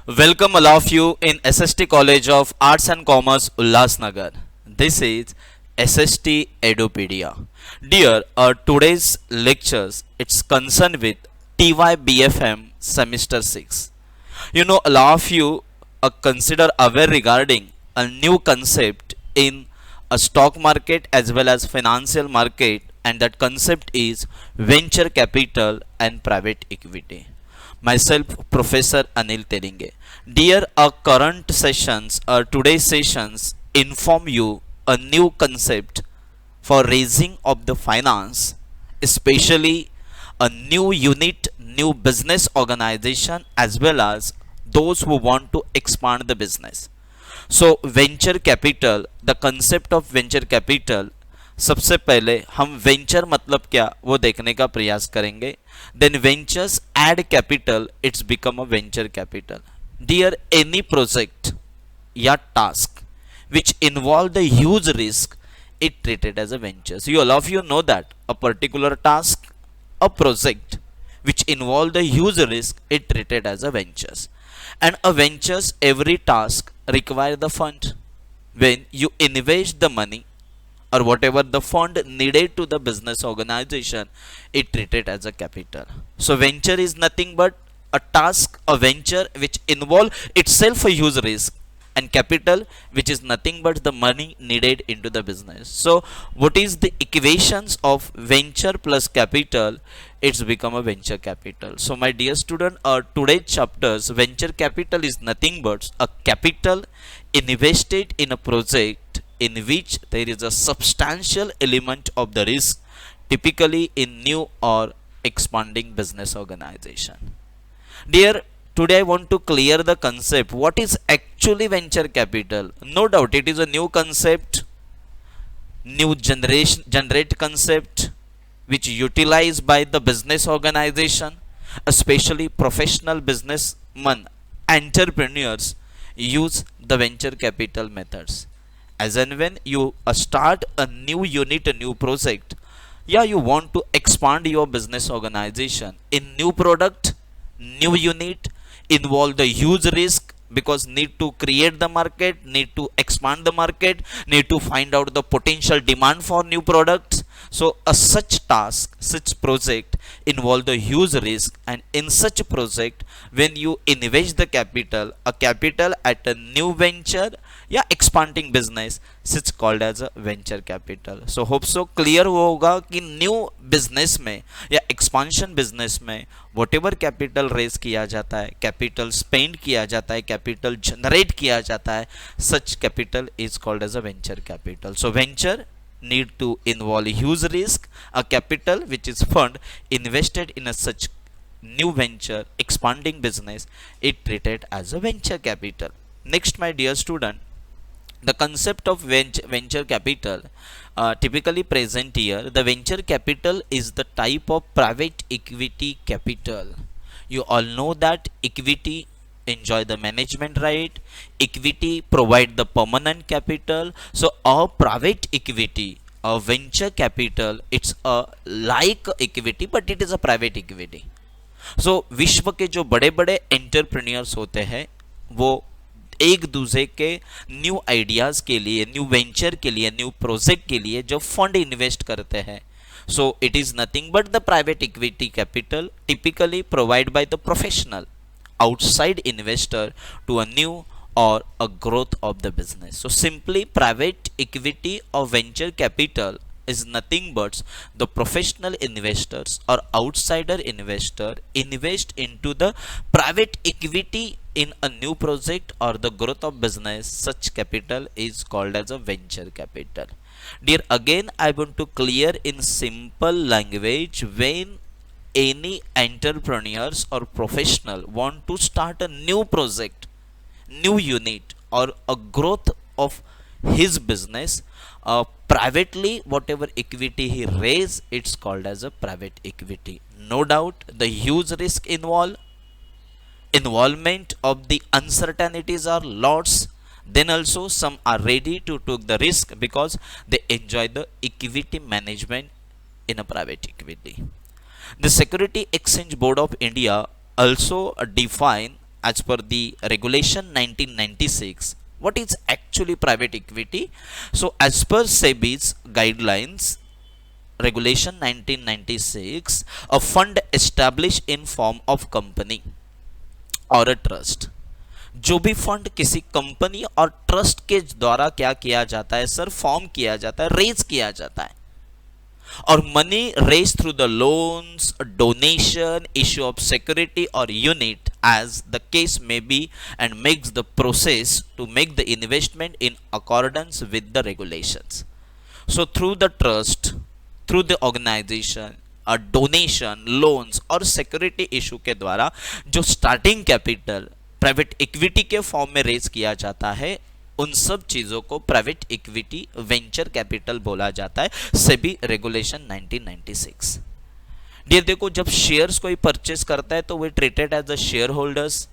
Welcome all of you in SST College of Arts and Commerce Ulhasnagar. This is SST Edupedia. Dear, today's lectures it's concerned with TYBFM semester 6. A lot of you consider aware regarding a new concept in a stock market as well as financial market, and that concept is venture capital and private equity. Myself, Professor Anil Telinge. Dear, our current sessions, today's sessions inform you a new concept for raising of the finance, especially a new unit, new business organization, as well as those who want to expand the business. So venture capital, the concept of venture capital, सबसे पहले हम venture मतलब क्या वो देखने का प्रयास करेंगे. Then ventures ad capital, it's become a venture capital. Dear, any project या task which involve the huge risk, it treated as a ventures. You all of you know that a particular task, a project which involve the huge risk, it treated as a ventures. And a ventures, every task require the fund. When you invest the money or whatever the fund needed to the business organization, it treated as a capital. So venture is nothing but a task, a venture which involve itself a huge risk, and capital which is nothing but the money needed into the business. So what is the equations of venture plus capital? It's become a venture capital. So my dear student, today's chapters, venture capital is nothing but a capital invested in a project in which there is a substantial element of the risk, typically in new or expanding business organization. Dear, today I want to clear the concept. What is actually venture capital? No doubt it is a new concept, new generate concept which utilized by the business organization, especially professional businessmen, entrepreneurs use the venture capital methods. As and when you start a new unit, a new project, yeah, you want to expand your business organization in new product, new unit, involve the huge risk because need to create the market, need to expand the market, need to find out the potential demand for new products. So a such task, such project involve the huge risk, and in such project when you invest the capital, a capital at a new venture, या expanding business, it's called as a venture capital. So hope so clear होगा कि new business में या expansion business में whatever capital raise किया जाता है, capital spend किया जाता है, कैपिटल जनरेट किया जाता है, such capital is called as a venture capital. So venture need to involve huge risk, a capital which is fund invested in a such new venture expanding business, it treated as a venture capital. Next, my dear student, the concept of venture capital typically present here. The venture capital is the type of private equity capital. You all know that equity enjoy the management right, equity provide the permanent capital. So our private equity, our venture capital, it's a like equity but it is a private equity. So विश्व के जो बड़े बड़े entrepreneurs होते हैं वो एक दूसरे के न्यू आइडियाज के लिए, न्यू वेंचर के लिए, न्यू प्रोजेक्ट के लिए जो फंड इन्वेस्ट करते हैं, so it is nothing but the private equity capital typically provide by the professional outside investor to a new or a growth of the business. So simply private equity or venture capital is nothing but the professional investors or outsider investor invest into the private equity in a new project or the growth of business. Such capital is called as a venture capital. Dear, again I want to clear in simple language, when any entrepreneurs or professional want to start a new project, new unit or a growth of his business, privately whatever equity he raise, it's called as a private equity. No doubt the huge risk involvement of the uncertainties are lots. Then also some are ready to take the risk because they enjoy the equity management in a private equity. The Security Exchange Board of India also define as per the regulation 1996, what is actually private equity? So as per SEBI's guidelines, regulation 1996, a fund established in form of company और a trust, जो भी fund किसी company और trust के द्वारा क्या किया जाता है सर, फॉर्म किया जाता है, रेज किया जाता है, और money raise through the loans, donation, issue of security और unit as the case may be, and makes the process to make the investment in accordance with the regulations. So through the trust, through the organisation, donation, loans और security issue के द्वारा जो starting capital private equity के form में raise किया जाता है, उन सब चीजों को प्राइवेट इक्विटी वेंचर कैपिटल बोला जाता है, सेबी रेगुलेशन 1996. डियर देखो, जब शेयर्स कोई परचेस करता है तो वे treated as the shareholders.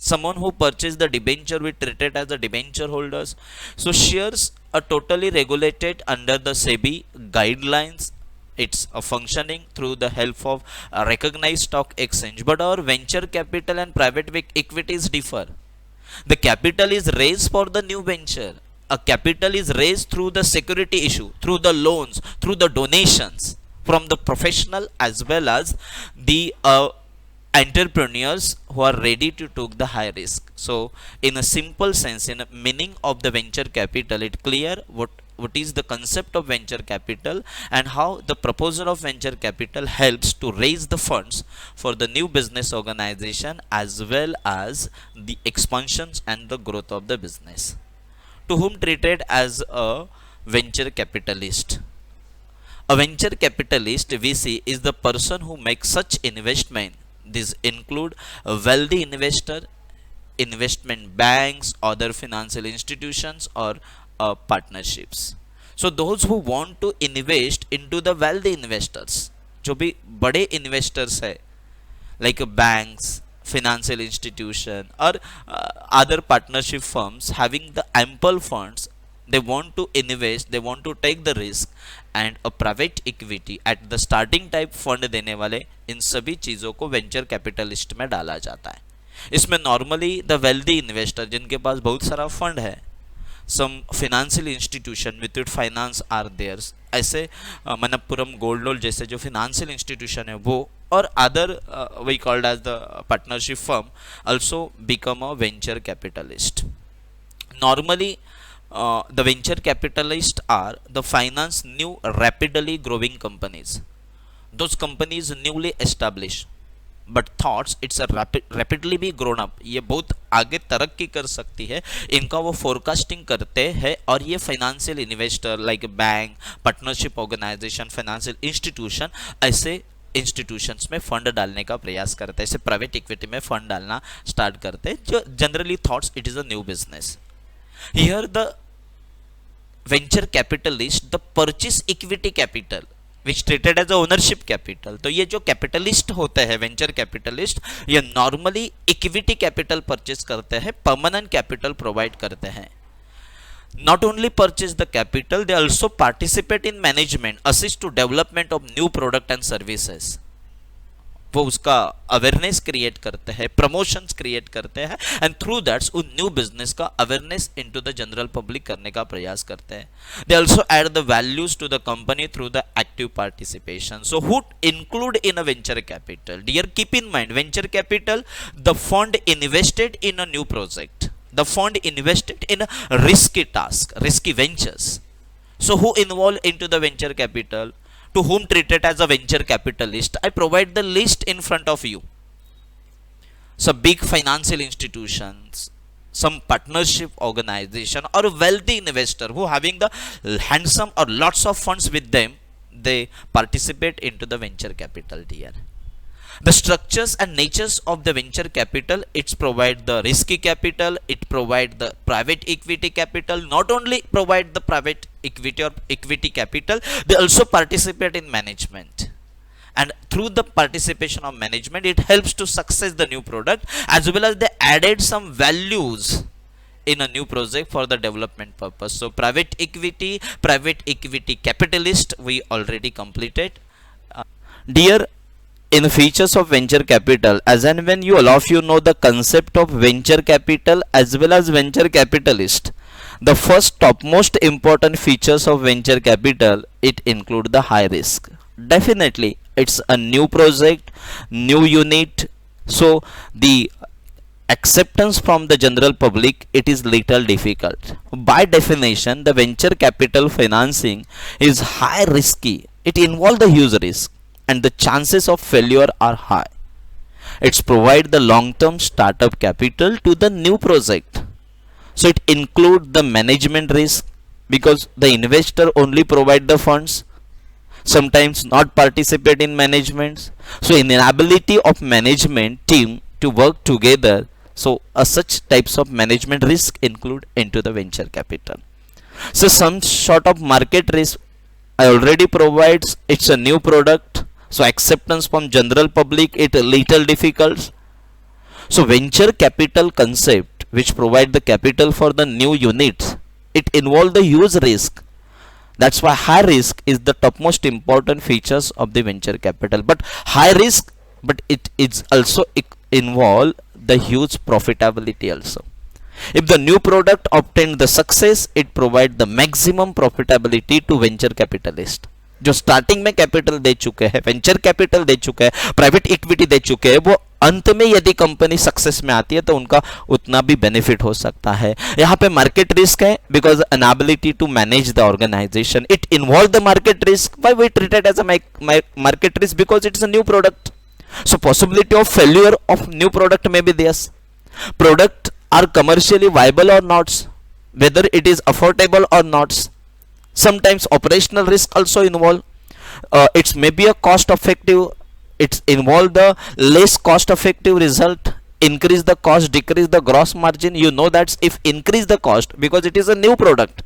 Someone who purchased the debenture we treated as the debenture holders. So shares are totally regulated under the SEBI guidelines. It's functioning through the help of a recognized stock exchange. But our venture capital and private equities differ. The capital is raised for the new venture. A capital is raised through the security issue, through the loans, through the donations from the professional as well as the entrepreneurs who are ready to take the high risk. So in a simple sense, in a meaning of the venture capital, it clear what is the concept of venture capital and how the proposal of venture capital helps to raise the funds for the new business organization as well as the expansions and the growth of the business. To whom treated as a venture capitalist? A venture capitalist, we see, is the person who makes such investment. These include a wealthy investor, investment banks, other financial institutions or partnerships. So those who want to invest into the wealthy investors, जो भी बड़े investors है, like banks, financial institution or other partnership firms having the ample funds, they want to invest, they want to take the risk, and a private equity at the starting type fund देने वाले, इन सभी चीज़ों को venture capitalist में डाला जाता है. इसमें नॉर्मली द वेल्दी इन्वेस्टर जिनके पास बहुत सारा फंड है, some financial institution with finance are theirs, ऐसे मनप्पुरम गोल्ड लोन जैसे जो फाइनेंशियल इंस्टीट्यूशन है वो, और other we called as the partnership firm also become a venture capitalist. Normally the venture capitalists are the finance new rapidly growing companies. Those companies newly established but thoughts it's a rapidly be grown up, ये बहुत आगे तरक्की कर सकती है, इनका वो forecasting करते हैं, और ये financial investor like bank, partnership organisation, financial institution, ऐसे इंस्टीट्यूशंस में फंड डालने का प्रयास करते हैं, ऐसे प्राइवेट इक्विटी में फंड डालना स्टार्ट करते हैं, जो generally thoughts it is a new business. Here the venture capitalist the purchase equity capital which treated as ownership capital. तो ये जो कैपिटलिस्ट होते हैं वेंचर कैपिटलिस्ट, ये नॉर्मली इक्विटी कैपिटल परचेस करते हैं, परमानेंट कैपिटल प्रोवाइड करते हैं. Not only purchase the capital, they also participate in management, assist to development of new product and services. वो उसका अवेयरनेस क्रिएट करते हैं, प्रमोशंस क्रिएट करते हैं, एंड थ्रू दैट्स उन न्यू बिजनेस का awareness into the general public करने का प्रयास करते हैं. They also add the values to the company through the active participation. So who include in a venture capital? Dear keep in mind, venture capital the fund invested in a new project, the fund invested in a risky task, risky ventures. So who involved into the venture capital? To whom treated as a venture capitalist? I provide the list in front of you. So big financial institutions, some partnership organization or a wealthy investor who having the handsome or lots of funds with them, they participate into the venture capital tier. The structures and natures of the venture capital, it's provide the risky capital, it provide the private equity capital. Not only provide the private equity or equity capital, they also participate in management, and through the participation of management it helps to success the new product, as well as they added some values in a new project for the development purpose. So private equity capitalist we already completed. Dear, in features of venture capital, as and when you all of you know the concept of venture capital as well as venture capitalist, the first topmost important features of venture capital, it include the high risk. Definitely it's a new project, new unit, so the acceptance from the general public, it is little difficult. By definition, the venture capital financing is high risky. It involves the huge risk and the chances of failure are high. It's provide the long-term startup capital to the new project. So it include the management risk because the investor only provide the funds, sometimes not participate in management. So inability of management team to work together. So such types of management risk include into the venture capital. So some sort of market risk I already provides, it's a new product, so acceptance from general public it a little difficult. So venture capital concept which provide the capital for the new units, it involve the huge risk. That's why high risk is the topmost important features of the venture capital. But high risk, but it is also involve the huge profitability also. If the new product obtained the success, it provide the maximum profitability to venture capitalist. जो starting में capital दे चुके हैं, venture capital दे चुके हैं, private equity दे चुके हैं, वो अंत में यदि कंपनी सक्सेस में आती है तो उनका उतना भी बेनिफिट हो सकता है. यहाँ पे मार्केट रिस्क है because inability to manage the organisation, it involve the market risk. Why we treated as a market risk? Because it's a new product. So possibility of failure of new product may be there. Product are commercially viable or not, whether it is affordable or not. Sometimes operational risk also involved. It may be a cost effective. It's involve the less cost effective result. Increase the cost, decrease the gross margin. You know that if increase the cost because it is a new product,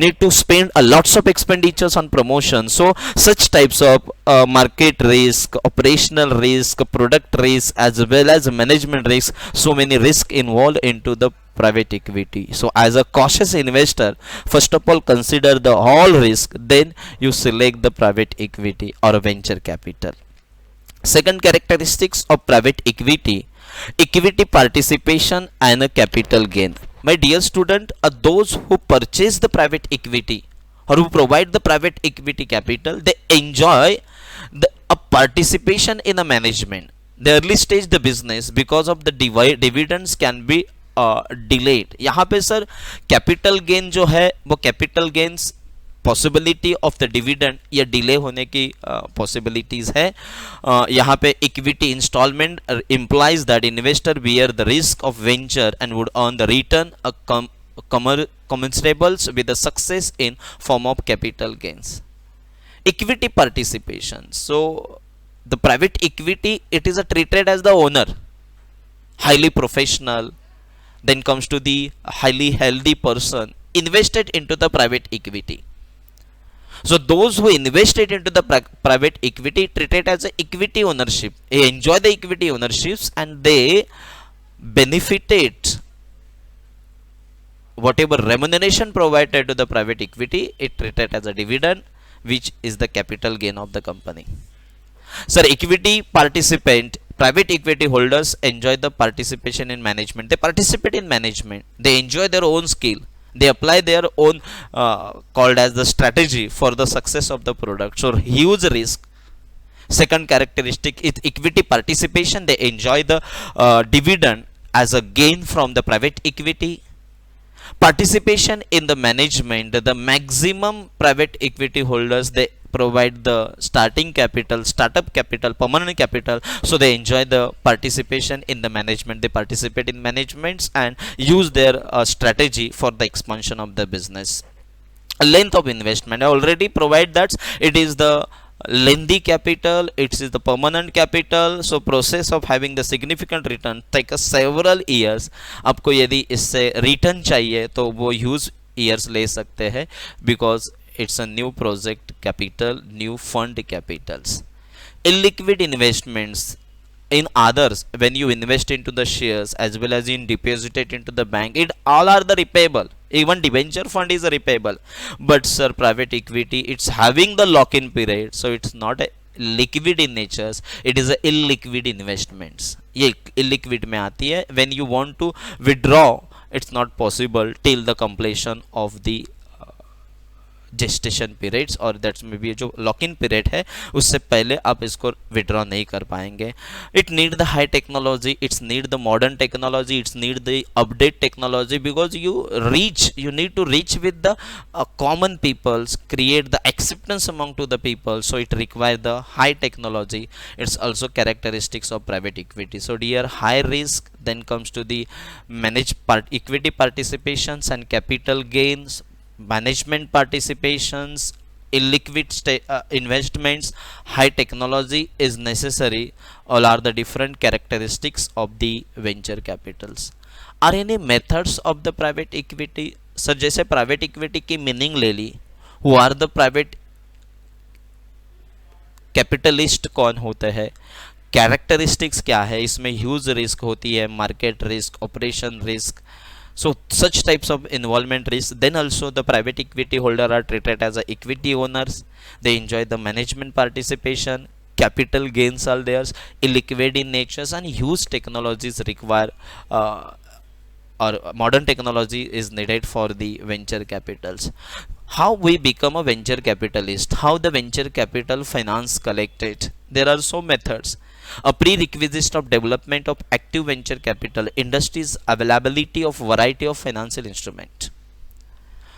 need to spend a lots of expenditures on promotion. So such types of market risk, operational risk, product risk as well as management risk, so many risk involved into the private equity. So as a cautious investor, first of all consider the all risk, then you select the private equity or venture capital. Second characteristics of private equity, equity participation and a capital gain. My dear student, those who purchase the private equity or who provide the private equity capital, they enjoy a participation in a management. The early stage the business because of the dividends can be delayed. यहाँ पे sir capital gain जो है वो capital gains possibility of the dividend या delay होने की possibilities है. यहाँ पे equity instalment implies that investor bear the risk of venture and would earn the return commensurables with the success in form of capital gains. Equity participation, so the private equity, it is treated as the owner, highly professional, then comes to the highly healthy person invested into the private equity. So those who invested into the private equity treated as a equity ownership, they enjoy the equity ownerships and they benefited whatever remuneration provided to the private equity, it treated as a dividend, which is the capital gain of the company. Sir, equity participant, private equity holders enjoy the participation in management. They participate in management. They enjoy their own skill. They apply their own called as the strategy for the success of the product. So huge risk. Second characteristic is equity participation. They enjoy the dividend as a gain from the private equity. Participation in the management, the maximum private equity holders, they provide the starting capital, startup capital, permanent capital, so they enjoy the participation in the management. They participate in managements and use their strategy for the expansion of the business. Length of investment, I already provide that it is the lengthy capital, it is the permanent capital. So process of having the significant return take several years. आपको यदि इससे return चाहिए तो वो huge years ले सकते हैं because it's a new project capital, new fund capitals. Illiquid investments in others, when you invest into the shares as well as in deposit it into the bank, it all are the repayable. Even debenture fund is repayable. But sir, private equity, it's having the lock-in period, so it's not liquid in nature, it is a illiquid investments. ये illiquid में आती है. When you want to withdraw, it's not possible till the completion of the gestation periods, और that's may be जो lock in period है उससे पहले आप इसको विड्रॉ नहीं कर पाएंगे. It need the high technology, it's need the modern technology, it's need the update technology, because you need to reach with the common peoples, create the acceptance among to the people, so it require the high technology. It's also characteristics of private equity. So dear, high risk, then comes to the equity participations and capital gains, management participations, illiquid investments, high technology is necessary. All are the different characteristics of the venture capitals. Are any methods of the private equity? Sir जैसे private equity की meaning ले ली, who are the private capitalist कौन होते हैं, characteristics क्या है, इसमें huge risk होती है, market risk, operation risk. So such types of involvement risk. Then also the private equity holder are treated as a equity owners. They enjoy the management participation, capital gains are theirs, illiquid in nature, and huge technologies require or modern technology is needed for the venture capitals. How we become a venture capitalist? How the venture capital finance collected? There are so methods. A prerequisite of development of active venture capital industries availability of variety of financial instrument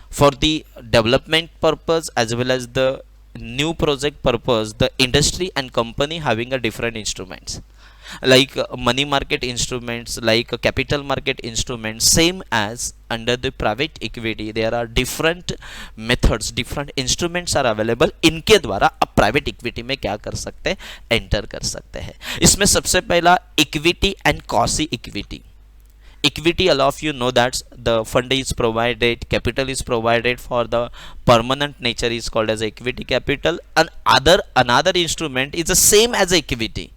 for the development purpose as well as the new project purpose. The industry and company having a different instruments like money market instruments, like capital market instruments, same as under the private equity. There are different methods, different instruments are available. इनके द्वारा आप private equity में क्या कर सकते हैं, enter कर सकते हैं. इसमें सबसे पहला equity and quasi equity. Equity allow you know that the fund is provided, capital is provided for the permanent nature is called as equity capital, and another instrument is the same as equity,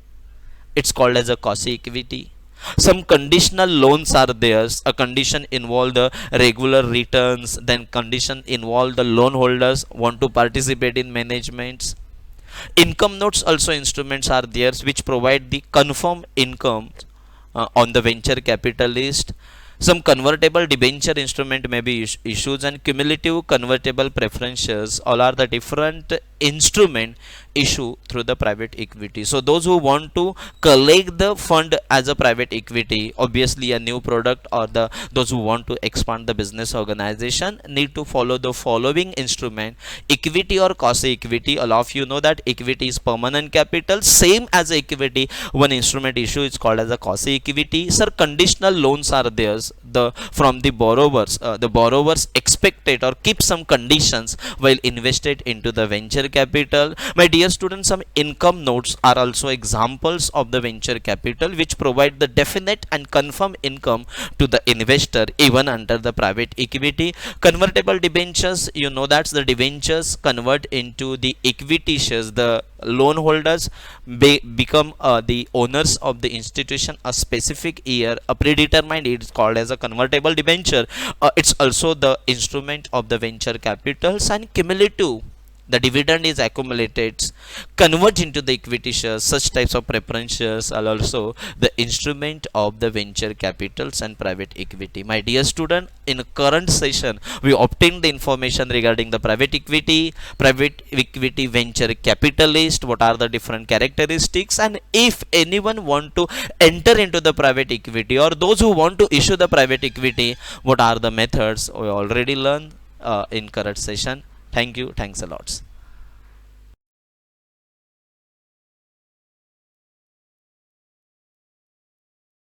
it's called as a quasi equity. Some conditional loans are there. A condition involve the regular returns, then condition involve the loan holders want to participate in managements. Income notes also instruments are there which provide the confirmed income on the venture capitalist. Some convertible debenture instrument may be issued, and cumulative convertible preferences all are the different instrument issue through the private equity. So those who want to collect the fund as a private equity, obviously a new product, or those who want to expand the business organization need to follow the following instrument. Equity or quasi equity, all of you know that equity is permanent capital, same as equity. One instrument issue is called as a quasi equity. Sir, conditional loans are there from the borrowers expected or keep some conditions while invested into the venture capital. My dear students, some income notes are also examples of the venture capital which provide the definite and confirmed income to the investor even under the private equity. Convertible debentures, you know that the debentures convert into the equity shares. The loan holders become the owners of the institution a specific year, a predetermined. It's called as a convertible debenture. It's also the instrument of the venture capitals. And cumulative, the dividend is accumulated, convert into the equity shares. Such types of preference shares are also the instrument of the venture capitals and private equity. My dear student, in current session we obtained the information regarding the private equity venture capitalist, what are the different characteristics, and if anyone want to enter into the private equity or those who want to issue the private equity, what are the methods we already learned in current session. Thank you. Thanks a lot.